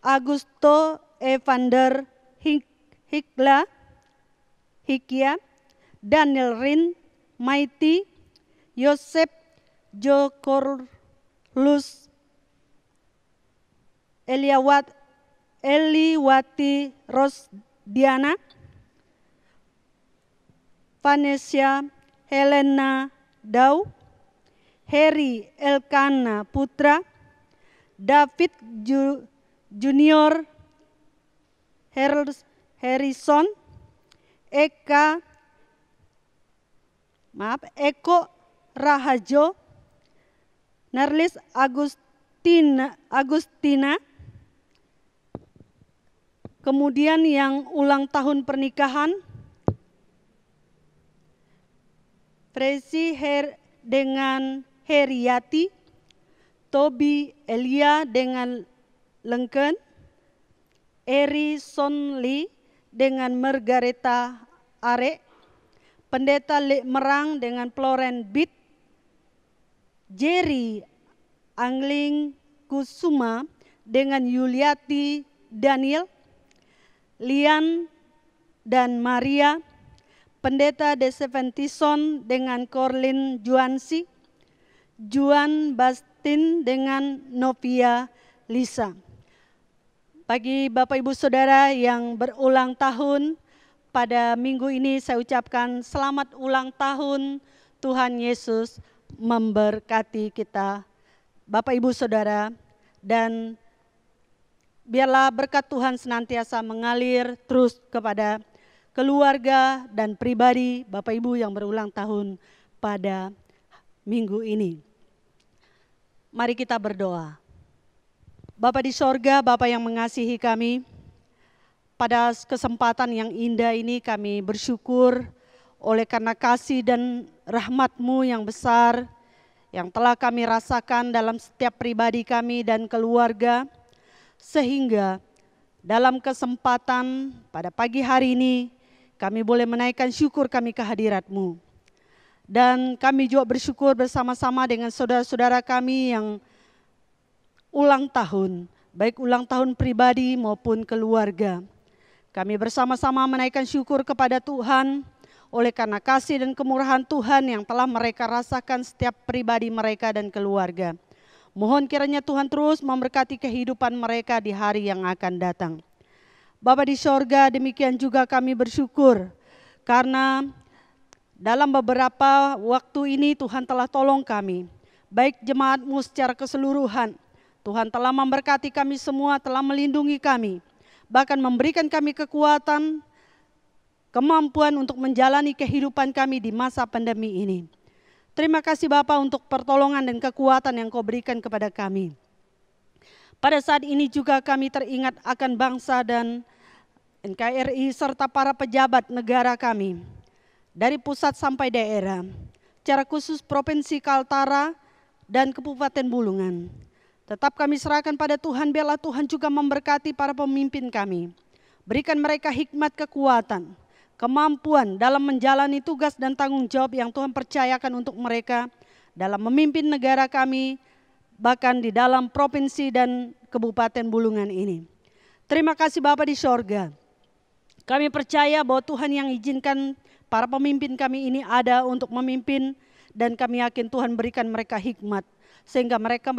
Augusto Evander Hikia, Daniel Rin Maiti, Yosep Jokorlus, Eliwati Rosdiana, Vanessa Helena Dau, Heri Elkana Putra, David Junior Harrison, Eko Rahajo, Narlis Agustina, kemudian yang ulang tahun pernikahan, Presi dengan Heriati, Tobi Elia dengan Lengken, Eri Sonli dengan Margareta Are, Pendeta Lek Merang dengan Floren Bit, Jerry Angling Kusuma dengan Yuliati Daniel, Lian dan Maria, Pendeta Deseventison dengan Corlin Juansi, Juan Bastin dengan Novia Lisa. Bagi Bapak Ibu Saudara yang berulang tahun, pada minggu ini saya ucapkan selamat ulang tahun, Tuhan Yesus memberkati kita Bapak Ibu Saudara, dan biarlah berkat Tuhan senantiasa mengalir terus kepada keluarga dan pribadi Bapak Ibu yang berulang tahun pada minggu ini. Mari kita berdoa. Bapa di sorga, Bapa yang mengasihi kami, pada kesempatan yang indah ini kami bersyukur oleh karena kasih dan rahmat-Mu yang besar yang telah kami rasakan dalam setiap pribadi kami dan keluarga, sehingga dalam kesempatan pada pagi hari ini kami boleh menaikkan syukur kami ke hadirat-Mu. Dan kami juga bersyukur bersama-sama dengan saudara-saudara kami yang ulang tahun, baik ulang tahun pribadi maupun keluarga. Kami bersama-sama menaikkan syukur kepada Tuhan oleh karena kasih dan kemurahan Tuhan yang telah mereka rasakan setiap pribadi mereka dan keluarga. Mohon kiranya Tuhan terus memberkati kehidupan mereka di hari yang akan datang. Bapa di sorga, demikian juga kami bersyukur karena dalam beberapa waktu ini Tuhan telah tolong kami, baik jemaat-Mu secara keseluruhan. Tuhan telah memberkati kami semua, telah melindungi kami, bahkan memberikan kami kekuatan, kemampuan untuk menjalani kehidupan kami di masa pandemi ini. Terima kasih Bapa untuk pertolongan dan kekuatan yang Kau berikan kepada kami. Pada saat ini juga kami teringat akan bangsa dan NKRI serta para pejabat negara kami, dari pusat sampai daerah, secara khusus Provinsi Kaltara dan Kabupaten Bulungan. Tetap kami serahkan pada Tuhan, biarlah Tuhan juga memberkati para pemimpin kami. Berikan mereka hikmat, kekuatan, kemampuan dalam menjalani tugas dan tanggung jawab yang Tuhan percayakan untuk mereka dalam memimpin negara kami, bahkan di dalam provinsi dan Kabupaten Bulungan ini. Terima kasih Bapa di sorga. Kami percaya bahwa Tuhan yang izinkan para pemimpin kami ini ada untuk memimpin Dan kami yakin Tuhan berikan mereka hikmat, sehingga mereka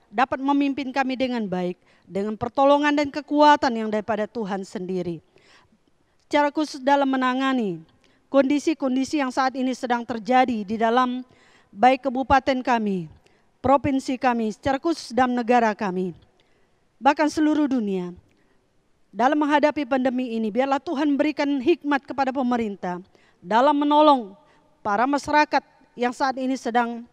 dapat memimpin kami dengan baik, dengan pertolongan dan kekuatan yang daripada Tuhan sendiri. Secara khusus dalam menangani kondisi-kondisi yang saat ini sedang terjadi di dalam baik kabupaten kami, provinsi kami, secara khusus dalam negara kami, bahkan seluruh dunia. Dalam menghadapi pandemi ini, biarlah Tuhan berikan hikmat kepada pemerintah dalam menolong para masyarakat yang saat ini sedang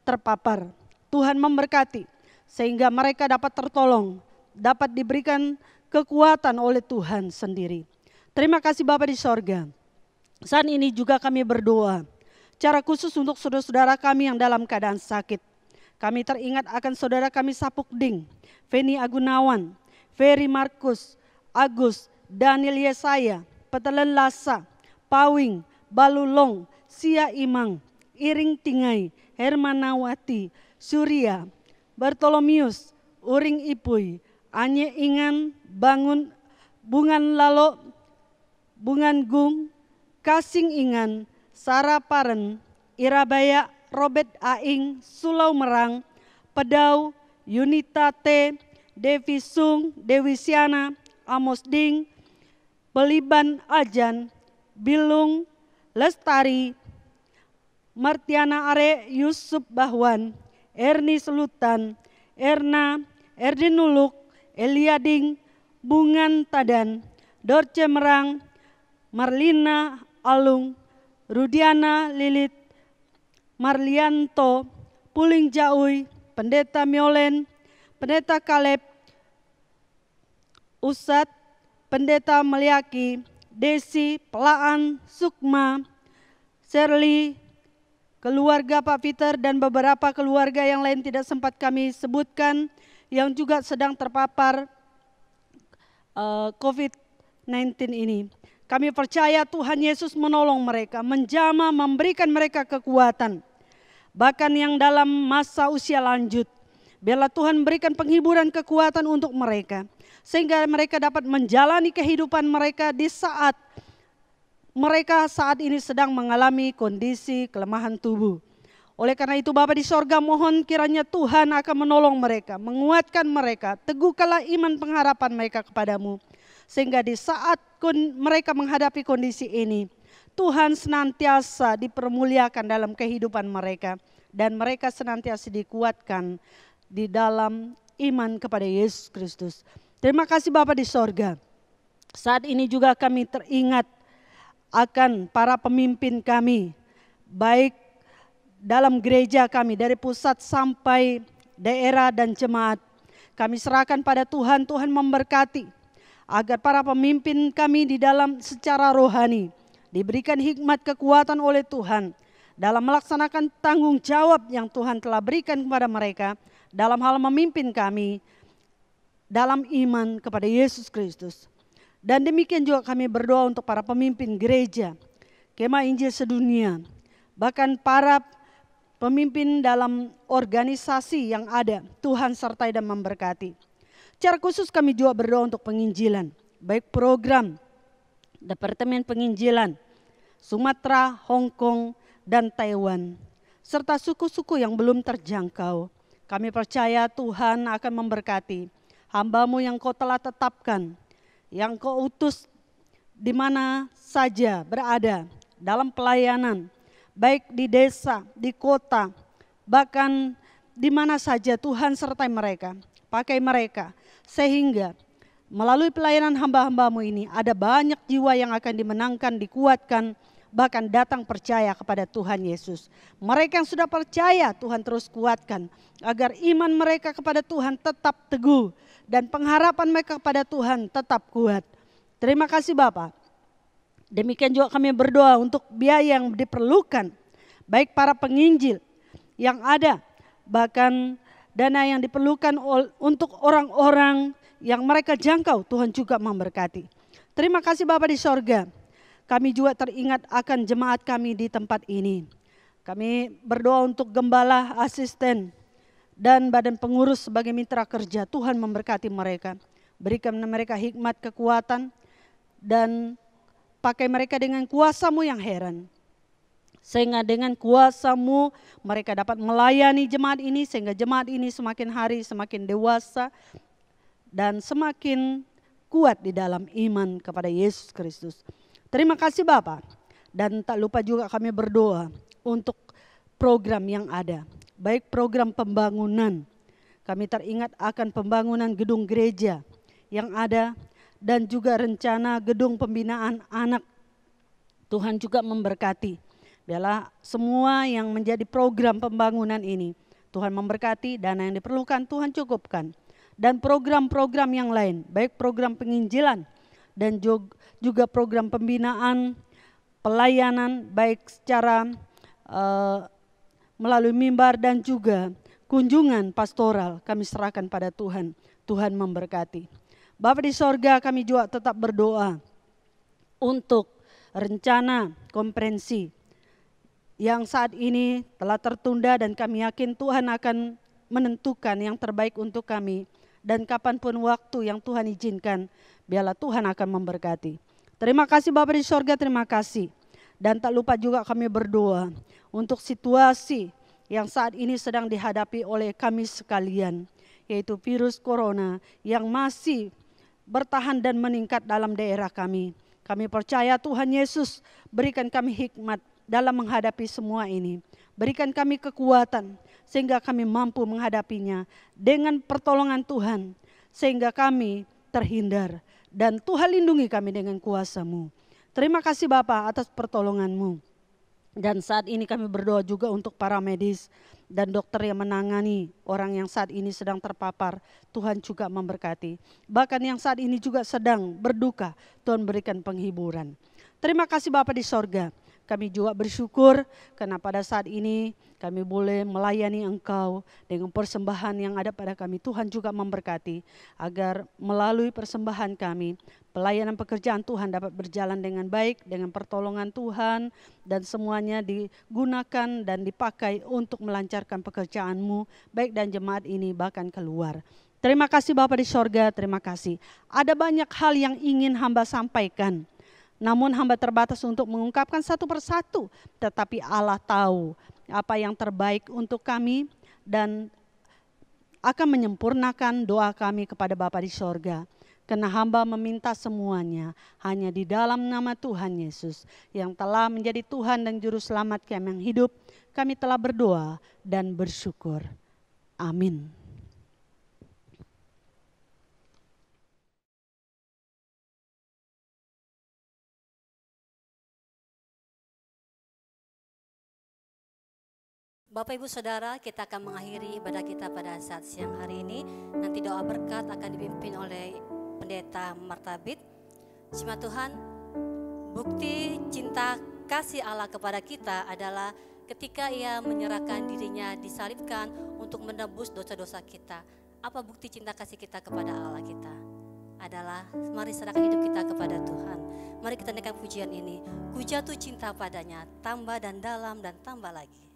terpapar. Tuhan memberkati sehingga mereka dapat tertolong, dapat diberikan kekuatan oleh Tuhan sendiri. Terima kasih Bapa di sorga. Saat ini juga kami berdoa secara khusus untuk saudara-saudara kami yang dalam keadaan sakit. Kami teringat akan saudara kami Sapukding, Feni Agunawan, Ferry Markus, Agus, Daniel Yesaya, Petelen Lasa, Pawing, Balulong, Sia Imang, Iring Tingai, Hermanawati, Surya, Bartolomius, Uring Ipui, Anye Ingan, Bangun, Bungan Lalo, Bungan Gung, Kasing Ingan, Sara Paren, Irabaya, Robert Aing, Sulau Merang, Pedau, Yunita T, Devi Sung, Dewi Siana, Amos Ding, Peliban Ajan, Bilung, Lestari, Martiana Are, Yusuf Bahwan, Erni Selutan, Erna, Erdinuluk, Eliading, Bungan Tadan, Dorce Merang, Marlina Alung, Rudiana Lilit, Marlianto, Puling Jaui, Pendeta Miolen, Pendeta Kaleb, Usat, Pendeta Meliaki, Desi, Pelaan, Sukma, Shirley, keluarga Pak Peter dan beberapa keluarga yang lain tidak sempat kami sebutkan yang juga sedang terpapar COVID-19 ini. Kami percaya Tuhan Yesus menolong mereka, menjamah, memberikan mereka kekuatan. Bahkan yang dalam masa usia lanjut, biarlah Tuhan berikan penghiburan kekuatan untuk mereka. Sehingga mereka dapat menjalani kehidupan mereka di saat mereka saat ini sedang mengalami kondisi kelemahan tubuh. Oleh karena itu Bapa di sorga, mohon kiranya Tuhan akan menolong mereka, menguatkan mereka, teguhkanlah iman pengharapan mereka kepadamu. Sehingga di saat mereka menghadapi kondisi ini, Tuhan senantiasa dipermuliakan dalam kehidupan mereka. Dan mereka senantiasa dikuatkan di dalam iman kepada Yesus Kristus. Terima kasih Bapa di sorga. Saat ini juga kami teringat akan para pemimpin kami, baik dalam gereja kami dari pusat sampai daerah dan jemaat. Kami serahkan pada Tuhan, Tuhan memberkati agar para pemimpin kami di dalam secara rohani diberikan hikmat kekuatan oleh Tuhan dalam melaksanakan tanggung jawab yang Tuhan telah berikan kepada mereka dalam hal memimpin kami dalam iman kepada Yesus Kristus. Dan demikian juga kami berdoa untuk para pemimpin gereja, Kemah Injil sedunia, bahkan para pemimpin dalam organisasi yang ada. Tuhan sertai dan memberkati. Secara khusus kami juga berdoa untuk penginjilan, baik program, Departemen Penginjilan, Sumatera, Hong Kong, dan Taiwan, serta suku-suku yang belum terjangkau. Kami percaya Tuhan akan memberkati hamba-Mu yang Kau telah tetapkan, yang Kau utus di mana saja berada dalam pelayanan, baik di desa, di kota, bahkan di mana saja Tuhan sertai mereka, pakai mereka, sehingga melalui pelayanan hamba-hamba-Mu ini ada banyak jiwa yang akan dimenangkan, dikuatkan, bahkan datang percaya kepada Tuhan Yesus. Mereka yang sudah percaya Tuhan terus kuatkan agar iman mereka kepada Tuhan tetap teguh dan pengharapan mereka kepada Tuhan tetap kuat. Terima kasih Bapak. Demikian juga kami berdoa untuk biaya yang diperlukan, baik para penginjil yang ada, bahkan dana yang diperlukan untuk orang-orang yang mereka jangkau, Tuhan juga memberkati. Terima kasih Bapa di sorga. Kami juga teringat akan jemaat kami di tempat ini. Kami berdoa untuk gembala, asisten, dan badan pengurus sebagai mitra kerja. Tuhan memberkati mereka. Berikan mereka hikmat, kekuatan, dan pakai mereka dengan kuasa-Mu yang heran. Sehingga dengan kuasa-Mu mereka dapat melayani jemaat ini, sehingga jemaat ini semakin hari semakin dewasa dan semakin kuat di dalam iman kepada Yesus Kristus. Terima kasih Bapa. Dan tak lupa juga kami berdoa untuk program yang ada, baik program pembangunan. Kami teringat akan pembangunan gedung gereja yang ada dan juga rencana gedung pembinaan anak. Tuhan juga memberkati. Biarlah semua yang menjadi program pembangunan ini, Tuhan memberkati, dana yang diperlukan Tuhan cukupkan. Dan program-program yang lain, baik program penginjilan dan juga program pembinaan, pelayanan, baik secara melalui mimbar dan juga kunjungan pastoral, kami serahkan pada Tuhan. Tuhan memberkati. Bapa di sorga, kami juga tetap berdoa untuk rencana konferensi yang saat ini telah tertunda, dan kami yakin Tuhan akan menentukan yang terbaik untuk kami. Dan kapanpun waktu yang Tuhan izinkan, biarlah Tuhan akan memberkati. Terima kasih Bapa di sorga, terima kasih. Dan tak lupa juga kami berdoa untuk situasi yang saat ini sedang dihadapi oleh kami sekalian, yaitu virus corona yang masih bertahan dan meningkat dalam daerah kami. Kami percaya Tuhan Yesus berikan kami hikmat dalam menghadapi semua ini. Berikan kami kekuatan sehingga kami mampu menghadapinya dengan pertolongan Tuhan, sehingga kami terhindar. Dan Tuhan lindungi kami dengan kuasa-Mu. Terima kasih Bapa atas pertolongan-Mu. Dan saat ini kami berdoa juga untuk para medis dan dokter yang menangani orang yang saat ini sedang terpapar. Tuhan juga memberkati. Bahkan yang saat ini juga sedang berduka, Tuhan berikan penghiburan. Terima kasih Bapa di sorga. Kami juga bersyukur karena pada saat ini kami boleh melayani Engkau dengan persembahan yang ada pada kami. Tuhan juga memberkati agar melalui persembahan kami, pelayanan pekerjaan Tuhan dapat berjalan dengan baik, dengan pertolongan Tuhan, dan semuanya digunakan dan dipakai untuk melancarkan pekerjaan-Mu, baik dan jemaat ini bahkan keluar. Terima kasih Bapa di sorga, terima kasih. Ada banyak hal yang ingin hamba sampaikan, namun hamba terbatas untuk mengungkapkan satu persatu. Tetapi Allah tahu apa yang terbaik untuk kami dan akan menyempurnakan doa kami kepada Bapa di sorga. Karena hamba meminta semuanya hanya di dalam nama Tuhan Yesus yang telah menjadi Tuhan dan Juru Selamat kami yang hidup. Kami telah berdoa dan bersyukur. Amin. Bapak Ibu Saudara, kita akan mengakhiri ibadah kita pada saat siang hari ini. Nanti doa berkat akan dipimpin oleh Pendeta Martabit. Jemaat Tuhan, bukti cinta kasih Allah kepada kita adalah ketika Ia menyerahkan dirinya disalibkan untuk menebus dosa-dosa kita. Apa bukti cinta kasih kita kepada Allah kita? Adalah mari serahkan hidup kita kepada Tuhan. Mari kita naikkan pujian ini. Ku jatuh cinta padanya, tambah dan dalam dan tambah lagi.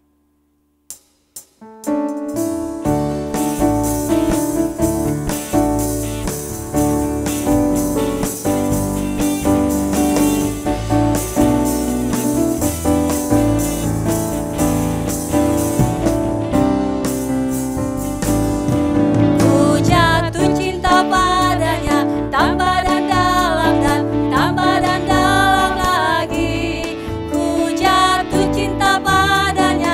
Padanya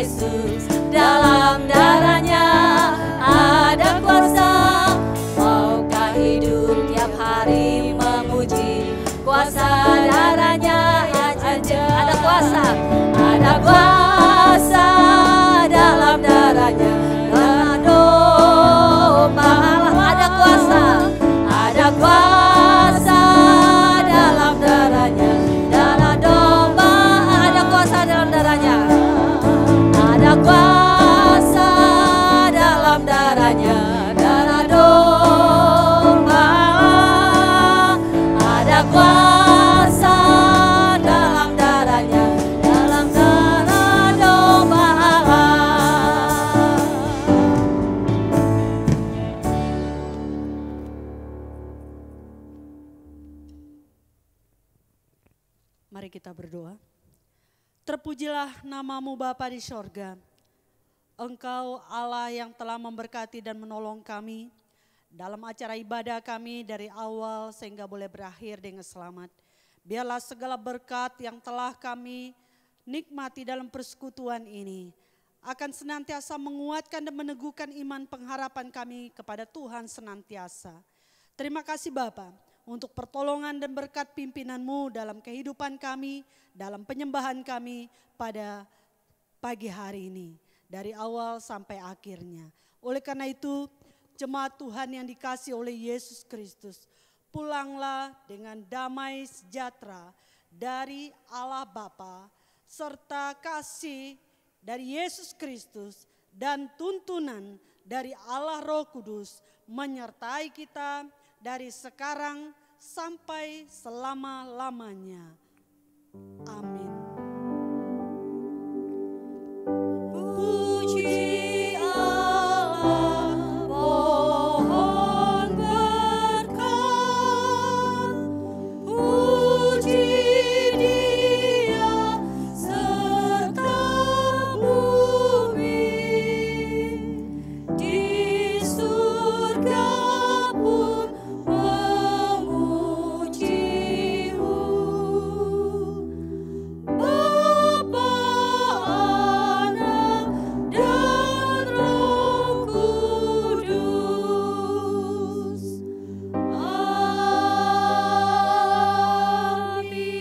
Yesus, dalam darahnya ada kuasa. Maukah hidup tiap hari memuji kuasa darahnya aja? Ada kuasa, ada kuasa dalam darahnya. Ada kuasa, ada kuasa dalam darahnya. Darah domba, ada kuasa dalam darahnya. Ada kuasa dalam darahnya. Darah domba, ada kuasa dalam darahnya. Dalam darah domba. Mari kita berdoa. Terpujilah namamu Bapa di sorga. Engkau Allah yang telah memberkati dan menolong kami dalam acara ibadah kami dari awal sehingga boleh berakhir dengan selamat. Biarlah segala berkat yang telah kami nikmati dalam persekutuan ini akan senantiasa menguatkan dan meneguhkan iman pengharapan kami kepada Tuhan senantiasa. Terima kasih Bapa untuk pertolongan dan berkat pimpinan-Mu dalam kehidupan kami, dalam penyembahan kami pada pagi hari ini, dari awal sampai akhirnya. Oleh karena itu, jemaat Tuhan yang dikasihi oleh Yesus Kristus, pulanglah dengan damai sejahtera dari Allah Bapa, serta kasih dari Yesus Kristus dan tuntunan dari Allah Roh Kudus menyertai kita dari sekarang sampai selama-lamanya. Amin. Puji Allah, pohon berkat. Puji Dia serta bumi. Di surga pun memuji-Mu. Bapa, Anak, dan Roh Kudus. Amin.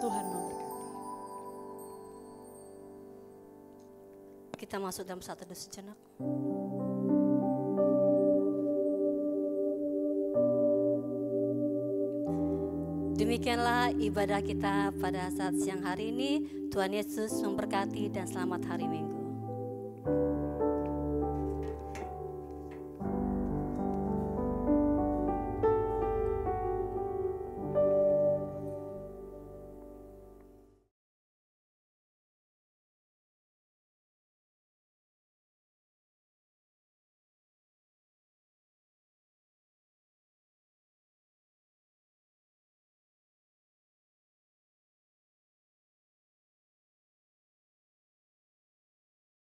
Tuhan memberkati. Kita masuk dalam satu doa sejenak. Demikianlah ibadah kita pada saat siang hari ini. Tuhan Yesus memberkati dan selamat hari Minggu.